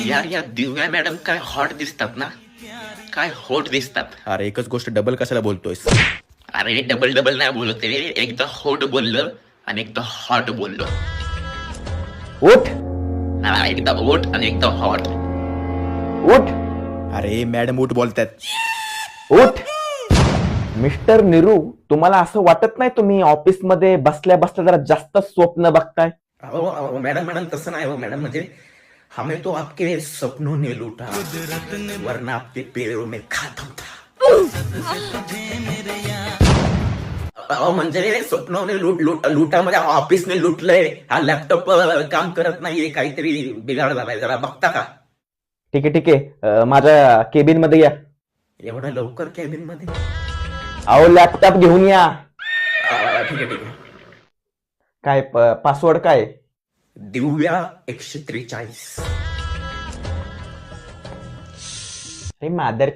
यार या दिव्या मॅडम काय हॉट दिसतात ना, काय हॉट दिसतात. अरे एकच गोष्ट डबल कशाला बोलतोयस? अरे डबल डबल नाही बोलत रे, एकदा हॉट बोललं आणि एकदा हॉट बोललो. उठ एकदा हॉट आणि एकदा हॉट. उठ अरे मॅडम उठ बोलतात. उठ. मिस्टर निरू, तुम्हाला असं वाटत नाही तुम्ही ऑफिस मध्ये बसल्या बसल्या जरा जास्त स्वप्न बघताय? मैडम मैडम तसं नाही हो मैडम, म्हणजे हमें तो आपके सपनों ने लूटा वरना आपके पेड़ों में खाता था. म्हणजे स्वप्नों ने लूटा म्हणजे ऑफिसने लुटलंय. हा लॅपटॉप काम करत नाहीये, काहीतरी बिघाड झालाय, जरा बघता का? ठीक आहे ठीक आहे, माझ्या केबिन मध्ये या. एवढं लवकर कॅबिन मध्ये? अहो लॅपटॉप घेऊन या. ठीक आहे ठीक आहे. काय पासवर्ड काय? दिव्या 143. अरे मादर